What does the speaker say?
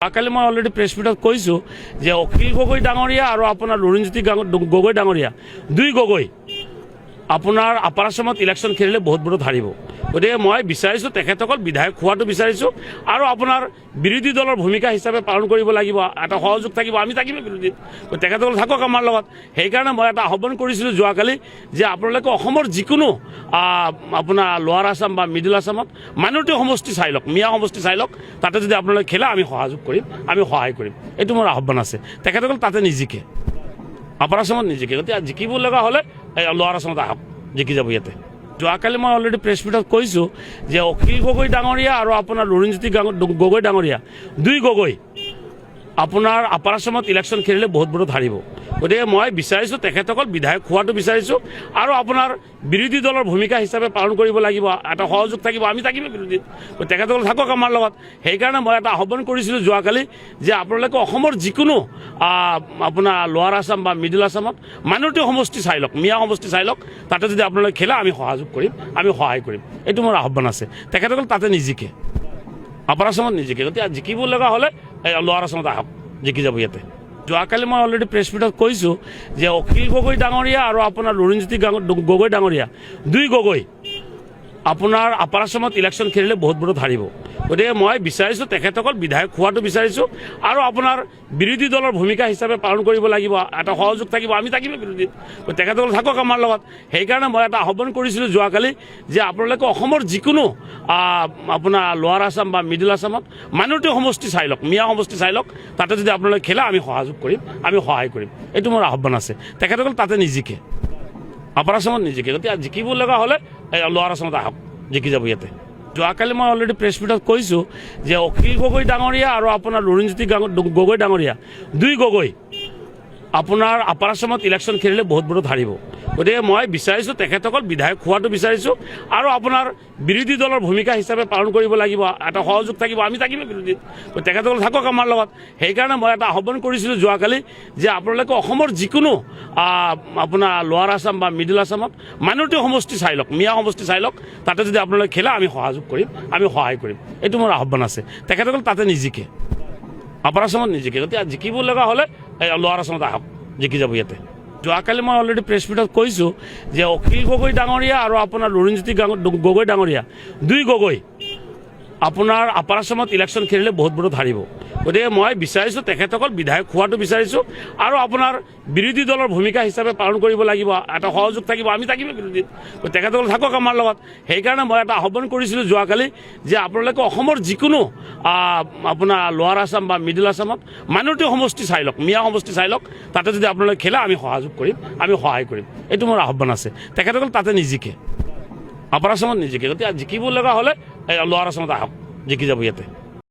কালি মই already press মিটত কৈছোঁ যে অখিল গগৈ ডাঙৰীয়া আৰু আপোনাৰ লুৰিণজ্যোতি গগৈ ডাঙৰীয়া দুই গগৈ আপোনাৰ আপাৰ আছামত ইলেকশ্যন খেলিলে বহুত বহুত হাৰিব। গতিকে মই বিচাৰিছোঁ তেখেতসকল বিধায়ক হোৱাটো বিচাৰিছোঁ আৰু আপোনাৰ বিৰোধী দলৰ ভূমিকা হিচাপে পালন কৰিব লাগিব, এটা সহযোগ থাকিব, আমি থাকিম বিৰোধীত, তেখেতসকল থাকক আমাৰ লগত। সেইকাৰণে মই এটা আহ্বান কৰিছিলোঁ যোৱাকালি যে আপোনালোকে অসমৰ যিকোনো আপোনাৰ লোৱাৰ আছাম বা মিডিল আছামত মাইনৰিটি সমষ্টি চাই লওক, মিয়া সমষ্টি চাই লওক, তাতে যদি আপোনালোকে খেলে আমি সহযোগ কৰিম, আমি সহায় কৰিম, এইটো মোৰ আহ্বান আছে। তেখেতসকল তাতে নিজিকে, আপাৰ আছামত নিজিকে, গতিকে জিকিব লগা হ'লে লোৱাৰ আছামত আহক, জিকি যাব ইয়াতে। যোৱাকালি মই অলৰেডি প্ৰেছ মিটত কৈছোঁ যে অখিল গগৈ ডাঙৰীয়া আৰু আপোনাৰ লুৰিণজ্যোতি গগৈ ডাঙৰীয়া দুই গগৈ আপোনাৰ আপাৰ আছামত ইলেকশ্যন খেলিলে বহুত বহুত হাৰিব। গতিকে মই বিচাৰিছোঁ তেখেতসকল বিধায়ক হোৱাটো বিচাৰিছোঁ আৰু আপোনাৰ বিৰোধী দলৰ ভূমিকা হিচাপে পালন কৰিব লাগিব, এটা সহযোগ থাকিব, আমি থাকিম বিৰোধীত, তেখেতসকল থাকক আমাৰ লগত। সেইকাৰণে মই এটা আহ্বান কৰিছিলোঁ যোৱাকালি যে আপোনালোকে অসমৰ যিকোনো আপোনাৰ লোৱাৰ আছাম বা মিডিল আছামত মাইনৰিটি সমষ্টি চাই লওক, মিয়া সমষ্টি চাই লওক, তাতে যদি আপোনালোকে খেলে আমি সহযোগ কৰিম, আমি সহায় কৰিম, এইটো মোৰ আহ্বান আছে। তেখেতসকল তাতে নিজিকে, আপাৰ আছামত নিজিকে, গতিকে জিকিব লগা হ'লে লোৱাৰ আছামত আহক, জিকি যাব ইয়াতে। যোৱাকালি মই অলৰেডি প্ৰেছ মিটত কৈছোঁ যে অখিল গগৈ ডাঙৰীয়া আৰু আপোনাৰ লুৰিণজ্যোতি গগৈ ডাঙৰীয়া দুই গগৈ আপোনাৰ আপাৰ আছামত ইলেকশ্যন খেলিলে বহুত বহুত হাৰিব। গতিকে মই বিচাৰিছোঁ তেখেতসকল বিধায়ক হোৱাটো বিচাৰিছোঁ আৰু আপোনাৰ বিৰোধী দলৰ ভূমিকা হিচাপে পালন কৰিব লাগিব, এটা সহযোগ থাকিব, আমি থাকিম বিৰোধীত, তেখেতসকল থাকক আমাৰ লগত। সেইকাৰণে মই এটা আহ্বান কৰিছিলোঁ যোৱাকালি যে আপোনালোকে অসমৰ যিকোনো আপোনাৰ লোৱাৰ আছাম বা মিডিল আছামত মাইনৰিটি সমষ্টি চাই লওক, মিয়া সমষ্টি চাই লওক, তাতে যদি আপোনালোকে খেলে আমি সহযোগ কৰিম, আমি সহায় কৰিম, এইটো মোৰ আহ্বান আছে। তেখেতসকল তাতে নিজিকে, আপাৰ আছামত নিজিকে, গতিকে জিকিব লগা হ'লে লোৱাৰ আছামত আহক, জিকি যাব ইয়াতে। যোৱাকালি মই অলৰেডি প্ৰেছ মিটত কৈছোঁ যে অখিল গগৈ ডাঙৰীয়া আৰু আপোনাৰ লুৰিণজ্যোতি গগৈ ডাঙৰীয়া দুই গগৈ আপোনাৰ আপাৰ আছামত ইলেকশ্যন খেলিলে বহুত বহুত হাৰিব। গতিকে মই বিচাৰিছোঁ তেখেতসকল বিধায়ক হোৱাটো বিচাৰিছোঁ আৰু আপোনাৰ বিৰোধী দলৰ ভূমিকা হিচাপে পালন কৰিব লাগিব, এটা সহযোগ থাকিব, আমি থাকিম বিৰোধীত, তেখেতসকল থাকক আমাৰ লগত। সেইকাৰণে মই এটা আহ্বান কৰিছিলোঁ যোৱাকালি যে আপোনালোকে অসমৰ যিকোনো আপোনাৰ লোৱাৰ আছাম বা মিডিল আছামত মাইনৰিটি সমষ্টি চাই লওক, মিয়া সমষ্টি চাই লওক, তাতে যদি আপোনালোকে খেলে আমি সহযোগ কৰিম, আমি সহায় কৰিম, এইটো মোৰ আহ্বান আছে। তেখেতসকল তাতে নিজিকে, আপাৰ আছামত নিজিকে, গতিকে জিকিব লগা হ'লে লোৱাৰ আছামত আহক, জিকি যাব ইয়াতে। যোৱাকালি মই অলৰেডি প্ৰেছ মিটত কৈছোঁ যে অখিল গগৈ ডাঙৰীয়া আৰু আপোনাৰ লুৰিণজ্যোতি গগৈ ডাঙৰীয়া দুই গগৈ আপোনাৰ আপাৰ আছামত ইলেকশ্যন খেলিলে বহুত বহুত হাৰিব। গতিকে মই বিচাৰিছোঁ তেখেতসকল বিধায়ক হোৱাটো বিচাৰিছোঁ আৰু আপোনাৰ বিৰোধী দলৰ ভূমিকা হিচাপে পালন কৰিব লাগিব, এটা সহযোগ থাকিব, আমি থাকিম বিৰোধীত, তেখেতসকল থাকক আমাৰ লগত। সেইকাৰণে মই এটা আহ্বান কৰিছিলোঁ যোৱাকালি যে আপোনালোকে অসমৰ যিকোনো আপোনাৰ লোৱাৰ আছাম বা মিডিল আছামত মাইনৰিটি সমষ্টি চাই লওক, মিয়া সমষ্টি চাই লওক, তাতে যদি আপোনালোকে খেলে আমি সহযোগ কৰিম, আমি সহায় কৰিম, এইটো মোৰ আহ্বান আছে। তেখেতসকল তাতে নিজিকে, আপাৰ আছামত নিজিকে, গতিকে জিকিব লগা হ'লে লোৱাৰ আছামত আহক, জিকি যাব ইয়াতে।